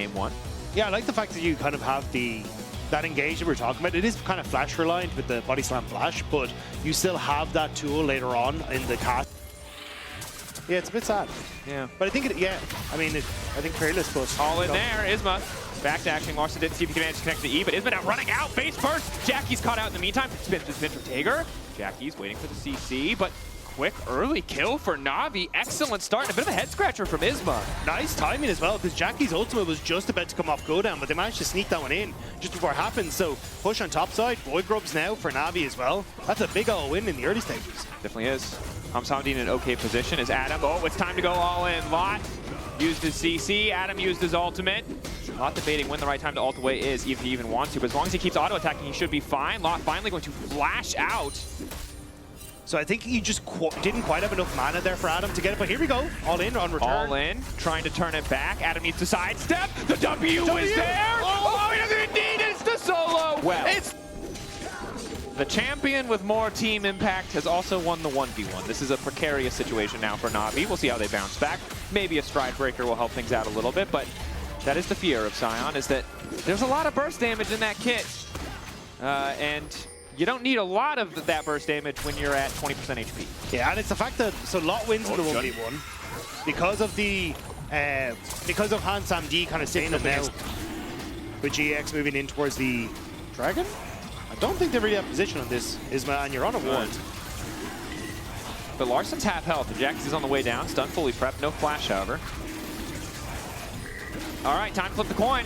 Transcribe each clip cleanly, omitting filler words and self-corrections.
Game 1. Yeah, I like the fact that you kind of have that engagement we're talking about. It is kind of flash reliant with the body slam flash, but you still have that tool later on in the cast. Yeah, it's a bit sad. Yeah. But I think I think Fearless was all in there. Isma back dashing. Larson didn't see if he could manage to connect to the E, but Isma now running out. Face first. Jackie's caught out in the meantime. Spin from Tager. Jackie's waiting for the CC, but quick early kill for Navi. Excellent start and a bit of a head scratcher from Isma. Nice timing as well, because Jackie's ultimate was just about to come off go down, but they managed to sneak that one in just before it happens. So push on top side. Void Grubs now for Navi as well. That's a big old win in the early stages. Definitely is. Hamsamdi in an okay position as Adam. Oh, it's time to go all in. Lot used his CC. Adam used his ultimate. Lot debating when the right time to ult away is, if he even wants to. But as long as he keeps auto attacking, he should be fine. Lot finally going to flash out. So I think he just didn't quite have enough mana there for Adam to get it. But here we go. All in on return. All in. Trying to turn it back. Adam needs to sidestep. The W is there. Oh, he doesn't need it. It's the solo. Well, it's the champion with more team impact has also won the 1v1. This is a precarious situation now for Navi. We'll see how they bounce back. Maybe a stride breaker will help things out a little bit, but that is the fear of Sion, is that there's a lot of burst damage in that kit. And you don't need a lot of that burst damage when you're at 20% HP. Yeah, and it's the fact that Lot wins in the 1v1 because of Hamsamdi kind of staying up now with GX moving in towards the dragon. I don't think they really have position on this, Isma, and you're on a ward. But Larson's half health. The Jax is on the way down. Stun fully prepped. No flash, however. All right, time to flip the coin.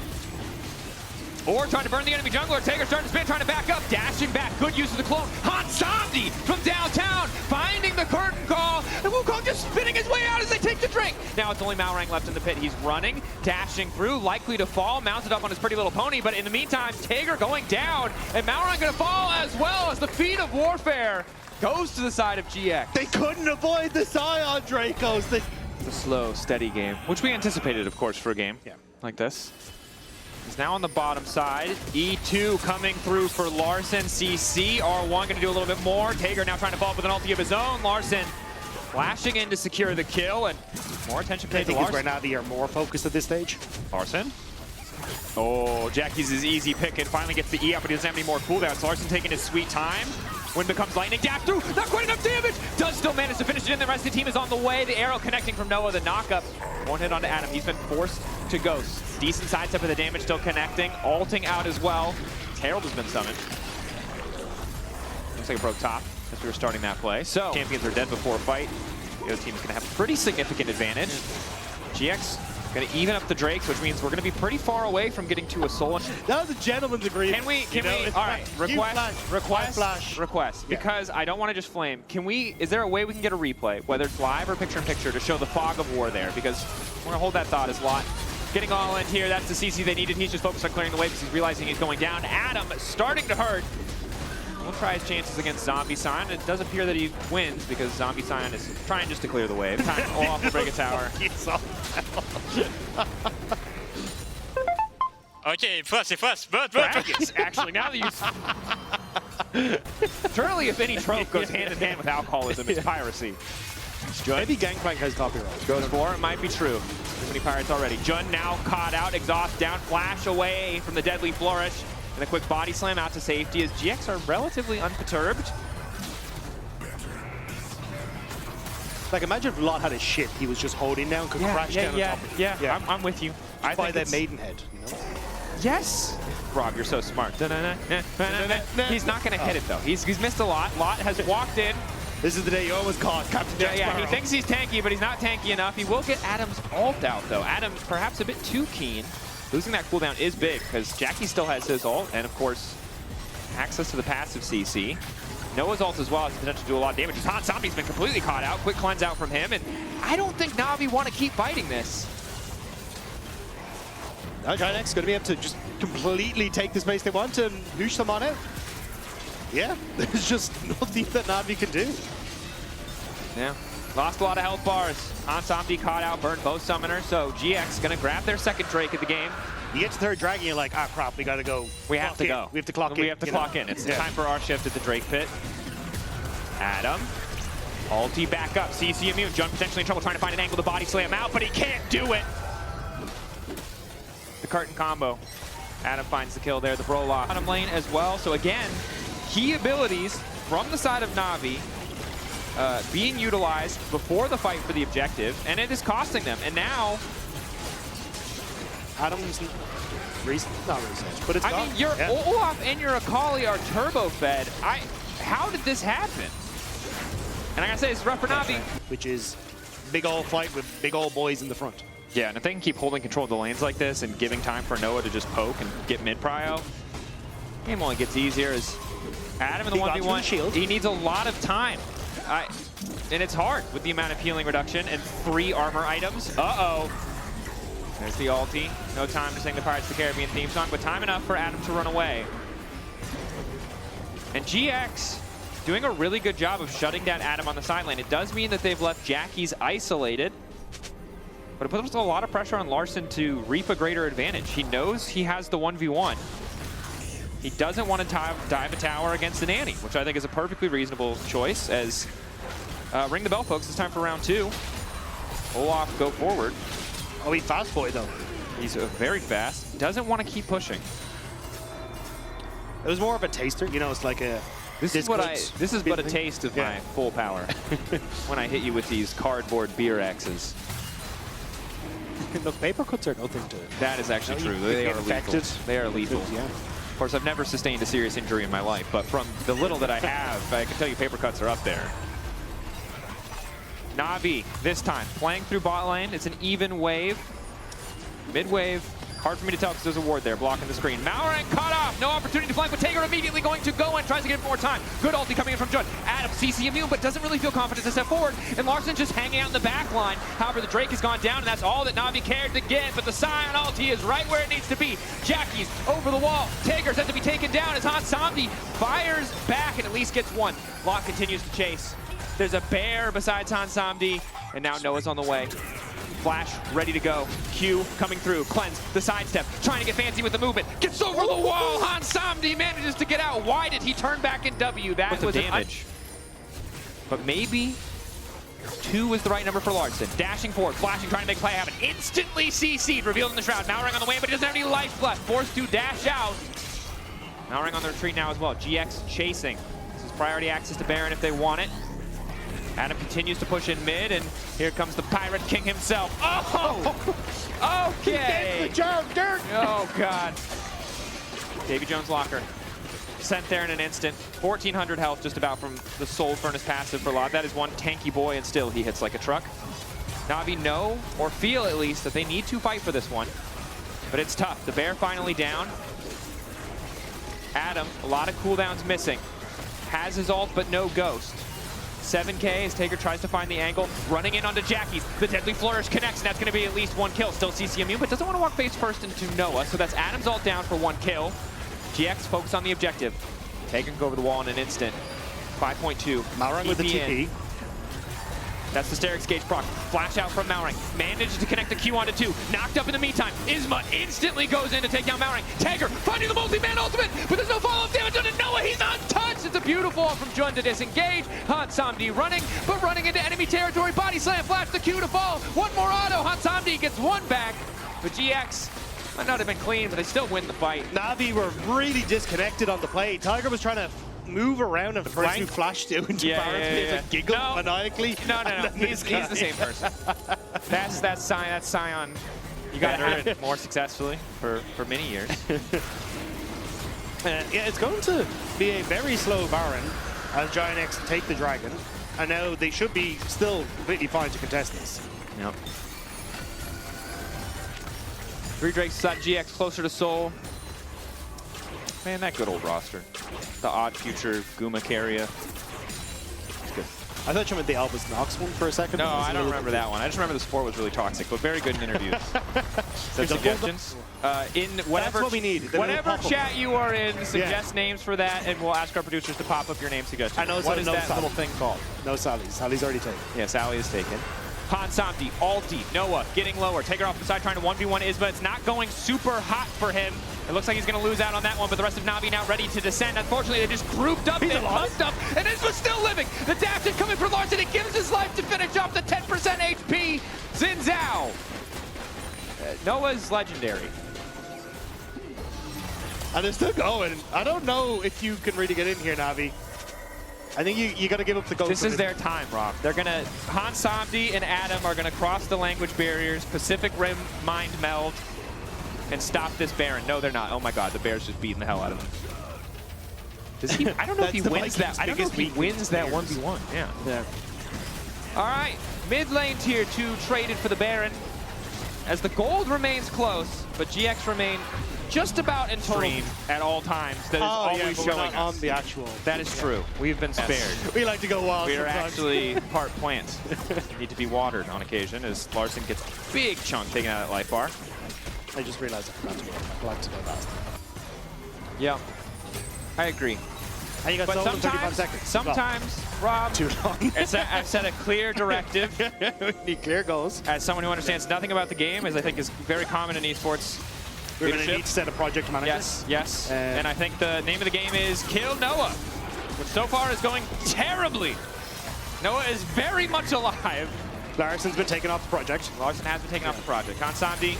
Or trying to burn the enemy jungler. Taker starting to spin, trying to back up. Dashing back. Good use of the clone. Hamsamdi from downtown, finding the curtain call. And Wukong just spinning his way out as they take the drink. Now it's only Malrang left in the pit. He's running, dashing through, likely to fall, mounted up on his pretty little pony. But in the meantime, Tager going down, and Malrang going to fall as well as the feat of warfare goes to the side of GX. They couldn't avoid the Sion Dracos. The slow, steady game, which we anticipated, of course, for a game like this. He's now on the bottom side. E2 coming through for Larson. CC, R1 going to do a little bit more. Tager now trying to follow up with an ulti of his own. Larson flashing in to secure the kill, and more attention paid to Larson. I think Navi are more focused at this stage. Larson. Oh, Jackie's his easy pick and finally gets the E up, but he doesn't have any more cooldowns. Larson taking his sweet time. Wind becomes lightning. Dash through. Not quite enough damage. Does still manage to finish it in. The rest of the team is on the way. The arrow connecting from Noah. The knockup. One hit onto Adam. He's been forced to ghost. Decent sidestep of the damage still connecting. Ulting out as well. Herald has been summoned. Looks like it broke top as we were starting that play. So champions are dead before a fight. The other team is going to have a pretty significant advantage. GX going to even up the Drakes, which means we're going to be pretty far away from getting to a soul. That was a gentleman's agreement. Can we, all right, request, because I don't want to just flame. Is there a way we can get a replay, whether it's live or picture-in-picture, to show the fog of war there? Because we're going to hold that thought as Lot getting all in here. That's the CC they needed. He's just focused on clearing the way because he's realizing he's going down. Adam starting to hurt. We'll try his chances against Zombie Sion. It does appear that he wins because Zombie Sion is trying just to clear the wave. Time off the break a tower. Okay, first, but actually, now that you... Surely, if any trope goes hand in hand with alcoholism, it's piracy. Maybe Gangplank has copyright. Goes for it, might be true. Too many pirates already. Jun now caught out, exhaust down, flash away from the deadly flourish. And a quick body slam out to safety as GX are relatively unperturbed. Like, imagine if Lot had a ship he was just holding down, could crash down on top of it. Yeah, I'm with you. I buy that Maidenhead, you know? Yes! Rob, you're so smart. He's not going to hit it, though. He's missed a lot. Lot has walked in. This is the day you always call it Captain Jack Sparrow. He thinks he's tanky, but he's not tanky enough. He will get Adam's ult out, though. Adam perhaps a bit too keen. Losing that cooldown is big because Jackie still has his ult, and of course, access to the passive CC. Noah's ult as well has the potential to do a lot of damage. Hamsamdi's been completely caught out. Quick cleanse out from him, and I don't think Navi want to keep fighting this. Now GIANTX is going to be able to just completely take the space they want and noosh someone out. Yeah, there's just nothing that Navi can do. Yeah, lost a lot of health bars. Hamsamdi caught out, burned both summoners, so GX going to grab their second Drake of the game. You get to third dragon, you're like, ah, crap, we got to go. We have to go. We have to clock in. We have to clock in. It's time for our shift at the Drake pit. Adam. Ulti back up. CC immune. Jun potentially in trouble trying to find an angle to body slam out, but he can't do it. The carton combo. Adam finds the kill there, the Broloff. Bottom lane as well. So again, key abilities from the side of NAVI being utilized before the fight for the objective, and it is costing them. And now, Adam's not reset, but it's I mean, your Olaf and your Akali are turbo fed. How did this happen? And I gotta say, it's rough for NAVI. Which is big ol' fight with big ol' boys in the front. Yeah, and if they can keep holding control of the lanes like this and giving time for Noah to just poke and get mid-prio, game only gets easier as Adam in the 1v1, he needs a lot of time. And it's hard with the amount of healing reduction and 3 armor items. Uh-oh. There's the ulti. No time to sing the Pirates of the Caribbean theme song, but time enough for Adam to run away. And GX doing a really good job of shutting down Adam on the side lane. It does mean that they've left Jackie's isolated, but it puts a lot of pressure on Larson to reap a greater advantage. He knows he has the 1v1. He doesn't want to dive a tower against the Nanny, which I think is a perfectly reasonable choice. As ring the bell, folks. It's time for round 2. Olaf go forward. Oh, he's fast boy though. He's very fast. Doesn't want to keep pushing. It was more of a taster, you know. It's like a. This is but a taste of my full power when I hit you with these cardboard beer axes. The paper cuts are nothing to it. That is actually true. They are lethal. They are lethal. Yeah. Of course, I've never sustained a serious injury in my life, but from the little that I have, I can tell you paper cuts are up there. NAVI, this time, playing through bot lane. It's an even wave. Mid wave. Hard for me to tell because there's a ward there blocking the screen. Malrang caught off. No opportunity to flank, but Taker immediately going to go and tries to get more time. Good ulti coming in from Judd. Adam CC immune, but doesn't really feel confident to step forward. And Larson just hanging out in the back line. However, the Drake has gone down, and that's all that NAVI cared to get. But the Scion ulti is right where it needs to be. Jackie's over the wall. Taker's had to be taken down as Hansamdi fires back and at least gets one. Locke continues to chase. There's a bear besides Hansamdi, and now Noah's on the way. Flash ready to go. Q coming through. Cleanse the sidestep. Trying to get fancy with the movement. Gets over the wall. Hansamdi manages to get out. Why did he turn back in W? That was damage. But maybe 2 was the right number for Larson. Dashing forward, flashing, trying to make play happen. Instantly CC'd, revealed in the shroud. Malrang on the way, but he doesn't have any life left. Forced to dash out. Malrang on the retreat now as well. GX chasing. This is priority access to Baron if they want it. Adam continues to push in mid, and here comes the Pirate King himself. Oh! Okay! Dirt! Oh, God. Davy Jones locker. Sent there in an instant. 1,400 health just about from the Soul Furnace passive for Lot. That is one tanky boy, and still he hits like a truck. NAVI know, or feel at least, that they need to fight for this one. But it's tough. The bear finally down. Adam, a lot of cooldowns missing. Has his ult, but no ghost. 7K as Taker tries to find the angle, running in onto Jackie's. The Deadly Flourish connects, and that's going to be at least 1 kill. Still CC immune, but doesn't want to walk face first into Noah, so that's Adam's ult down for 1 kill. GX focus on the objective. Taker can go over the wall in an instant. 5.2. Malrang with the TP. That's the Sterix Gauge proc. Flash out from Malrang. Manages to connect the Q onto 2. Knocked up in the meantime. Isma instantly goes in to take down Malrang. Taker finding the multi-man ultimate, but there's no follow-up damage on it. Noah, he's untouched. It's a beautiful ult from Jun to disengage. Hansamdi running, but running into enemy territory. Body slam, flash the Q to fall. One more auto. Hansamdi gets 1 back. But GX might not have been clean, but they still win the fight. NAVI were really disconnected on the play. Tiger was trying to move around, and the person who flashed into Baron's giggle maniacally. No. He's the same person. That's Scion. You got it more successfully for many years. Yeah, it's going to be a very slow Baron as GIANTX take the dragon, and now they should be still completely fine to contest this. Yep. 3 Drakes beside GX closer to Soul. Man, that good old roster. The odd future Guma carrier. It's good. I thought you meant the Albus Nox one for a second. No, I don't remember that one. I just remember the support was really toxic, but very good in interviews. Some suggestions? In whatever, that's what we need. Whatever chat you are in, suggest names for that, and we'll ask our producers to pop up your name suggestions. I know. What is that little thing called? No Sally. Sally's already taken. Yeah, Sally is taken. Hansamdi, ulti, Noah getting lower. Taker off the side trying to 1v1 Isma. It's not going super hot for him. It looks like he's going to lose out on that one, but the rest of NAVI now ready to descend. Unfortunately, they just grouped up and pumped up, and Isma's still living. The dash is coming for Larson. He gives his life to finish off the 10% HP. Xin Zhao. Noah's legendary. And they're still going. I don't know if you can really get in here, Navi. I think you got to give up the ghost. This is their time, Rob. They're going to, Hansamdi and Adam are going to cross the language barriers, Pacific Rim mind meld, and stop this Baron. No, they're not. Oh my god, the Bear's just beating the hell out of them. Does he, I don't know if he wins that. I don't know if he wins that 1v1. Yeah. All right, mid lane tier 2 traded for the Baron. As the gold remains close, but GX remain just about in total at all times. That is always showing us. On the actual. That is true. We've been spared. We like to go wild. We are sometimes. actually part plants. Need to be watered on occasion as Larson gets a big chunk taken out of that life bar. I just realized I forgot to go. I like to go fast. Yeah, I agree. And you got But sold in 35 sometimes, seconds. Rob, Too long. I've set a clear directive. We need clear goals. As someone who understands nothing about the game, as I think is very common in esports. We're going to need to set a project manager. Yes. And I think the name of the game is Kill Noah, which so far is going terribly. Noah is very much alive. Larson's been taken off the project. Larson has been taken off the project. Hansamdi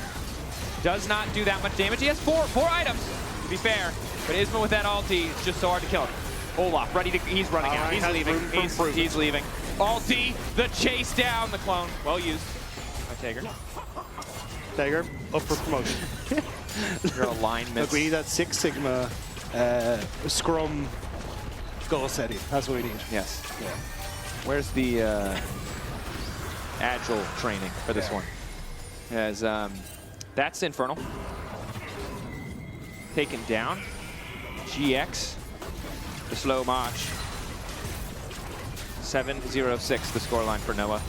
does not do that much damage. He has four items, to be fair. But Isma with that ulti, it's just so hard to kill him. Olaf, ready to, he's running out. He's leaving. He's leaving. Ulti, the chase down, the clone. Well used by Tager. Tager, up for promotion. Your alignment. Look, we need that Six Sigma scrum goal setting. That's what we need. Yes. Yeah. Where's the agile training for this one? As that's Infernal. Taken down. GX. The slow march. 7-0-6 the scoreline for Noah.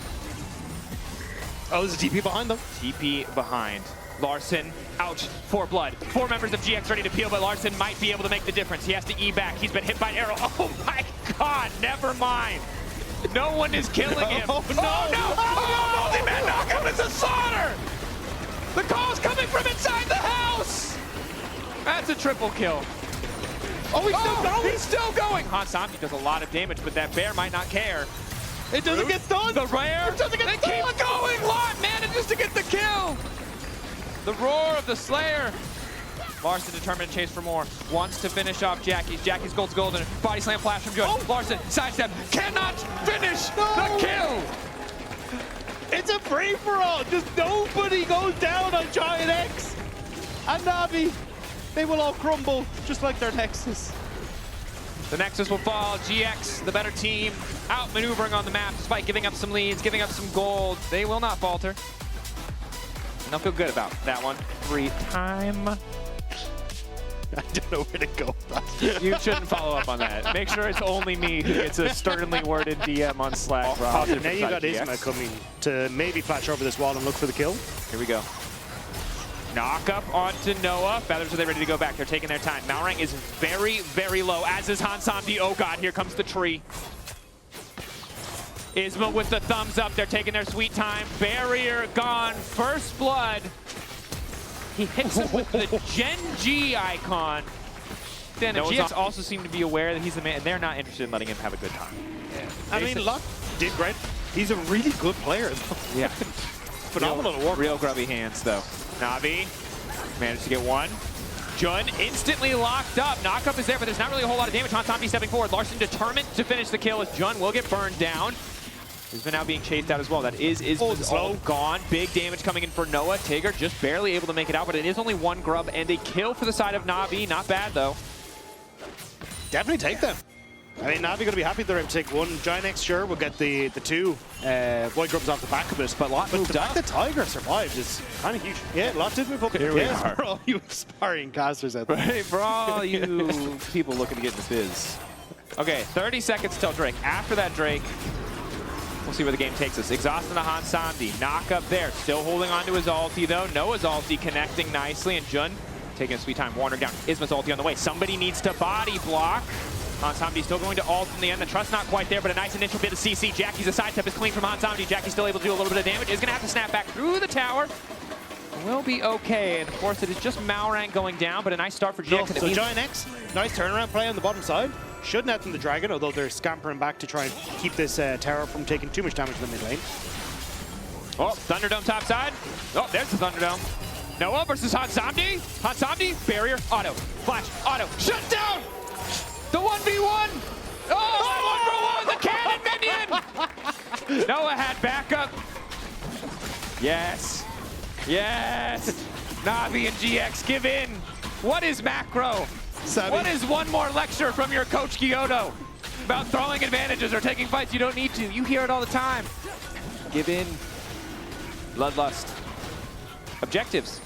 Oh, there's a TP behind them. TP behind. Larson out for blood. 4 members of GX ready to peel, but Larson might be able to make the difference. He has to E back. He's been hit by an arrow. Oh my god, never mind. No one is killing him. Oh no! Oh, multi-man knockout is a slaughter! The call's coming from inside the house! That's a triple kill. Oh, he's still going! He's still going! Hansamdi does a lot of damage, but that bear might not care. It doesn't get stunned! The rare! It doesn't get stunned! They keep going! Lot manages to get the kill! The roar of the Slayer. Larson determined to chase for more. Wants to finish off Jackie's. Jackie's gold's golden. Body slam flash from Joe. Larson, sidestep. Cannot finish the kill! It's a free-for-all! Just nobody goes down on GIANTX! And Navi, they will all crumble, just like their Nexus. The Nexus will fall. GX, the better team, outmaneuvering on the map despite giving up some leads, giving up some gold. They will not falter. And they'll feel good about that one. 3 time. I don't know where to go with that. You shouldn't follow up on that. Make sure it's only me who gets a sternly worded DM on Slack. Now you got Isma coming to maybe flash over this wall and look for the kill. Here we go. Knock up onto Noah. Feathers, are they ready to go back? They're taking their time. Malrang is very, very low, as is Hansamdi. Oh god, here comes the tree. Isma with the thumbs up. They're taking their sweet time. Barrier gone. First blood. He hits him with the Gen.G icon. Then the GX also seem to be aware that he's the man, and they're not interested in letting him have a good time. Yeah. I mean, Luck did great. He's a really good player, though. Yeah. Phenomenal work. Real grubby hands, though. Navi managed to get one. Jun instantly locked up. Knockup is there, but there's not really a whole lot of damage. Hansamdi stepping forward. Larson determined to finish the kill as Jun will get burned down. He's been now being chased out as well. That is all gone. Big damage coming in for Noah. Tager just barely able to make it out, but it is only 1 grub and a kill for the side of Navi. Not bad, though. Definitely take them. I mean, Navi going to be happy they're able to take 1. GIANTX, sure, will get the 2 white grubs off the back of it, but Lot moved up. The Tiger survived is kind of huge. Yeah, Lot did move up. Here we are. For all you aspiring casters out there. Hey, for all you people looking to get in the biz. Okay, 30 seconds till Drake. After that Drake, we'll see where the game takes us. Exhausting the Hansamdi. Knock up there. Still holding on to his ulti, though. Noah's ulti connecting nicely, and Jun taking a sweet time. Warner down. Isma's ulti on the way. Somebody needs to body block. Hansamdi still going to ult in the end. The trust not quite there, but a nice initial bit of CC. Jackie's a sidestep is clean from Hansamdi. Jackie's still able to do a little bit of damage. Is going to have to snap back through the tower. Will be okay. And of course, it is just Malrang going down, but a nice start for GX. So GIANTX, nice turnaround play on the bottom side. Should net them the Dragon, although they're scampering back to try and keep this tower from taking too much damage in the mid lane. Oh, Thunderdome top side. Oh, there's the Thunderdome. Noah versus Hansamdi. Hansamdi, barrier, auto, flash, auto, shut down! The 1v1! Oh, 1 for 1, the cannon minion! Noah had backup. Yes. Yes. Navi and GX, give in. What is macro? What is one more lecture from your coach Kyoto about throwing advantages or taking fights you don't need to? You hear it all the time. Give in. Bloodlust. Objectives.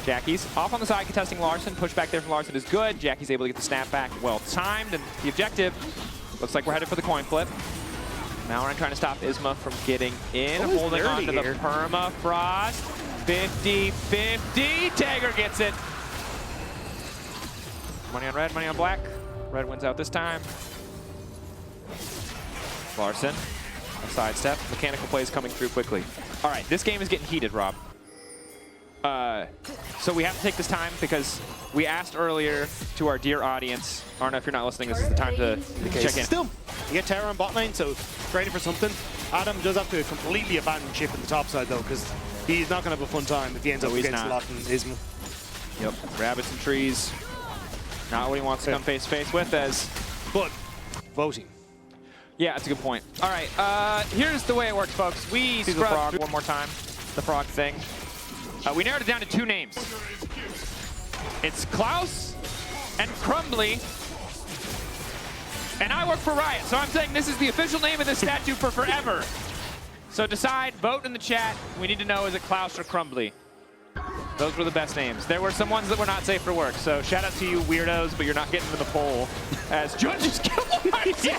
Jackie's off on the side contesting Larson. Push back there from Larson is good. Jackie's able to get the snap back well timed. And the objective looks like we're headed for the coin flip. Now we're trying to stop Isma from getting in. Holding on to the permafrost. 50-50. Tiger gets it. Money on red, money on black. Red wins out this time. Larson. A sidestep. Mechanical plays coming through quickly. All right, this game is getting heated, Rob. So we have to take this time because we asked earlier to our dear audience. Arno, if you're not listening, this is the time to check in. Still, you get Terra on bot lane, so training for something. Adam does have to completely abandon chip in the top side though, because he's not going to have a fun time if he ends up against Lot and Isma. Yep, rabbits and trees. Not what he wants to come face to face with as. But voting. Yeah, that's a good point. All right, here's the way it works, folks. We scrub the frog one more time. The frog thing. We narrowed it down to 2 names. It's Klaus and Crumbly. And I work for Riot, so I'm saying this is the official name of this statue for forever. So decide, vote in the chat. We need to know, is it Klaus or Crumbly? Those were the best names. There were some ones that were not safe for work, so shout out to you weirdos, but you're not getting to the poll. As Jun just killed yeah.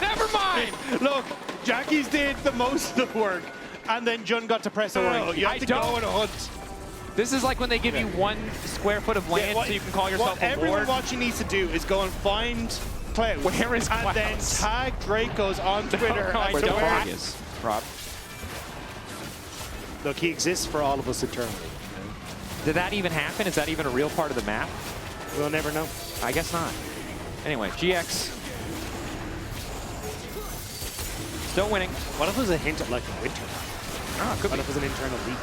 Never mind! Look, Jackie's did the most of the work, and then Jun got to press a You have to go on a hunt. This is like when they give you 1 square foot of land so you can call yourself a everyone lord. watching needs to do is go and find Klaus. Where is Klaus? And then tag Dracos on Twitter. Where Klaus is, Rob. Look, he exists for all of us internally. Did that even happen? Is that even a real part of the map? We'll never know. I guess not. Anyway, GX. Still winning. What if it was a hint at like a winter? Ah, could What be. if it was an internal leak?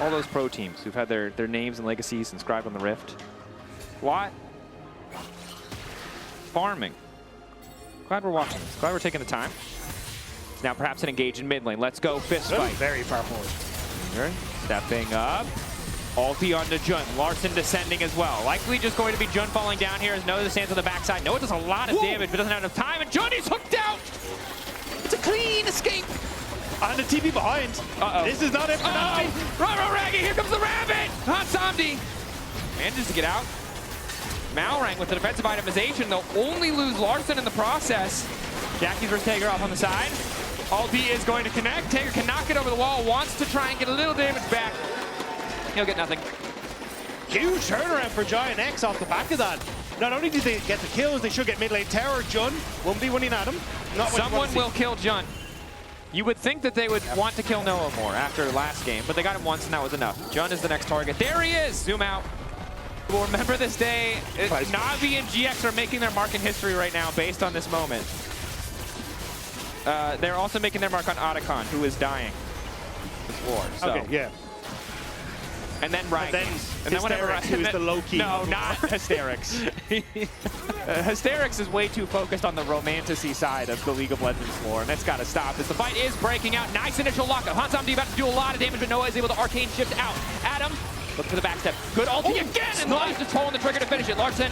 All those pro teams who've had their names and legacies inscribed on the Rift. What? Farming. Glad we're watching this. Glad we're taking the time. Now perhaps an engage in mid lane. Let's go fist fight. Very far forward. Stepping up. Ulti onto Jun. Larson descending as well. Likely just going to be Jun falling down here as Noah stands on the backside. Noah does a lot of damage but doesn't have enough time. And Jun is hooked out. It's a clean escape. And the TV behind. This is not it for now. Raggy, here comes the rabbit. Hansamdi manages to get out. Malrang with the defensive itemization. They'll only lose Larson in the process. Jackie's versus Tager off on the side. Ulti is going to connect. Tager can knock it over the wall. Wants to try and get a little damage back. He'll get nothing. Huge turnaround for GIANTX off the back of that. Not only did they get the kills, they should get mid lane terror. Jun won't be winning at him. Someone will kill Jun. You would think that they would want to kill Noah more after last game, but they got him once and that was enough. Jun is the next target. There he is! Zoom out. We'll remember this day. Navi and GX are making their mark in history right now based on this moment. They're also making their mark on Otacon, who is dying this war. So. Okay, yeah. And then Ryan. And then whenever who's the low-key. No, not Hysterics. Hysterics is way too focused on the romantasy side of the League of Legends lore, and that's got to stop. As the fight is breaking out, nice initial lockup. Hansamdi about to do a lot of damage, but Noah is able to arcane shift out. Adam, look for the backstep. Good ulti again, and Larson just pulling the trigger to finish it. Larson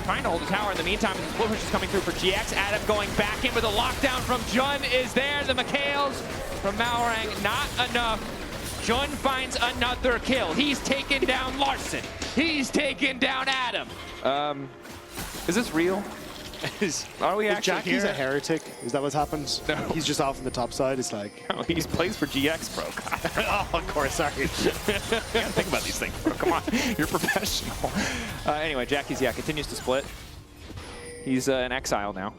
trying to hold the tower in the meantime. The split push is coming through for GX. Adam going back in with a lockdown from Jun is there. The McHales from Malrang, not enough. Jun finds another kill. He's taken down Larson. He's taken down Adam. Is this real? Are we actually Jackie's here? a heretic? Is that what's happened? No. He's just off on the top side. It's like... No, he plays for GX, bro. Oh, of course, sorry. You gotta think about these things, bro. Come on, you're professional. Anyway, Jackie's, continues to split. He's in exile now.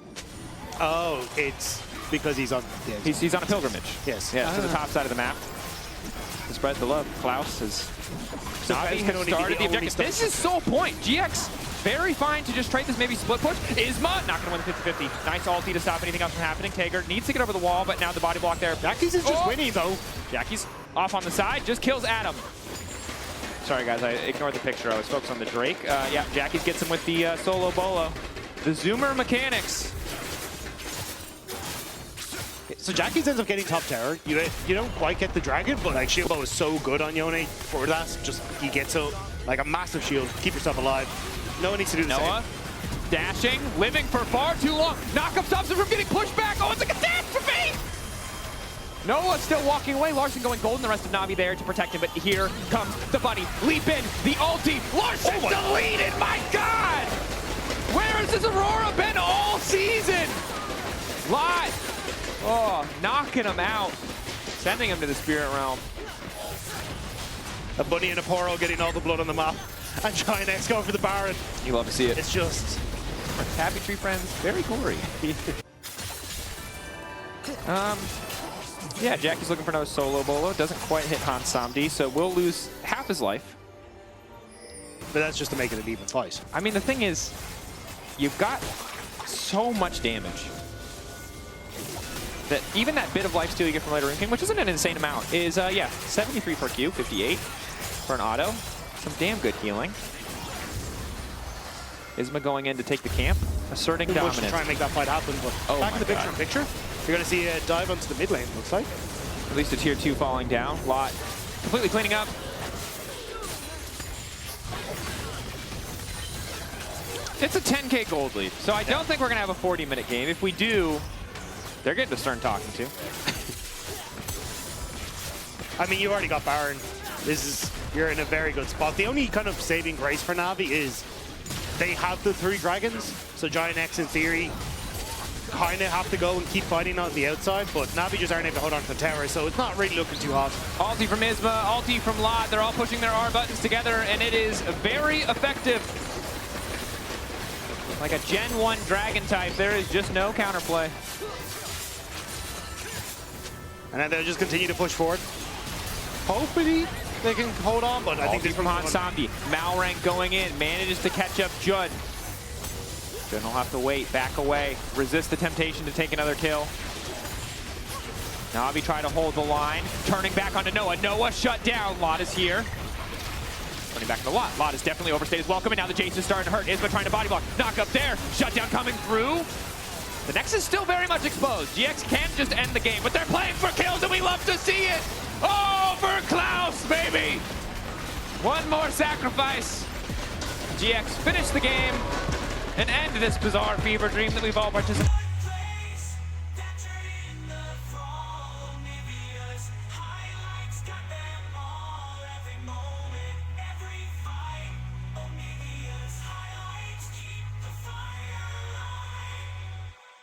Oh, it's because he's on... Yeah, he's on a pilgrimage. Yes. Yeah, to the top side of the map. To spread the love. Klaus has... Navi has started the objective. This is sole point. GX, very fine to just trade this maybe split push. Isma, not going to win the 50-50. Nice ulti to stop anything else from happening. Tager needs to get over the wall, but now the body block there. Jackie's is just winning, though. Jackie's off on the side, just kills Adam. Sorry guys, I ignored the picture. I was focused on the Drake. Yeah, Jackie's gets him with the solo bolo. The zoomer mechanics. So Jackie's ends up getting top tower. You don't quite get the dragon, but like shield bow is so good on Yone for that. Just he gets out like a massive shield. Keep yourself alive. No one needs to do the Noah dashing, living for far too long. Knockup stops him from getting pushed back. Oh, it's a catastrophe! Noah still walking away. Larson going golden. The rest of Navi there to protect him. But here comes the bunny. Leap in. The ulti. Larson deleted. My God! Where has this Aurora been all season? Live. Oh, knocking him out. Sending him to the Spirit Realm. A bunny and a Poro getting all the blood on the map. And GIANTX going for the Baron. You love to see it. It's just... Happy Tree Friends, very gory. Yeah, Jackie's looking for another solo bolo. Doesn't quite hit Hans Samdi, so will lose half his life. But that's just to make it an even fight. I mean, the thing is, you've got so much damage that even that bit of lifesteal you get from later Ring King, which isn't an insane amount, is, yeah, 73 per Q, 58 for an auto. Some damn good healing. Isma going in to take the camp, asserting dominance. To try and make that fight happen, but back in the picture, you're going to see a dive onto the mid lane, looks like. At least a tier 2 falling down. Lot completely cleaning up. It's a 10K gold lead, so I don't think we're going to have a 40-minute game. If we do, they're getting to start talking to. I mean, you already got Baron. You're in a very good spot. The only kind of saving grace for Navi is they have the 3 dragons, so GIANTX in theory kind of have to go and keep fighting on the outside, but Navi just aren't able to hold on to the tower, so it's not really looking too hot. Ulti from Isma, ulti from Lot, they're all pushing their R buttons together, and it is very effective. Like a Gen.1 dragon type, there is just no counterplay. And then they'll just continue to push forward. Hopefully they can hold on, but I think this from Hans Samdi. Malrank going in, manages to catch up Judd. Judd will have to wait, back away, resist the temptation to take another kill. Navi try to hold the line, turning back onto Noah. Noah shut down. Lot is here. Running back to Lot. Lot is definitely overstayed his welcome, and now the Jace is starting to hurt. Isma trying to body block. Knock up there. Shutdown coming through. The Nexus is still very much exposed. GX can't just end the game, but they're playing for kills, and we love to see it. Oh, for Klaus, baby! One more sacrifice. GX finish the game and end this bizarre fever dream that we've all participated in.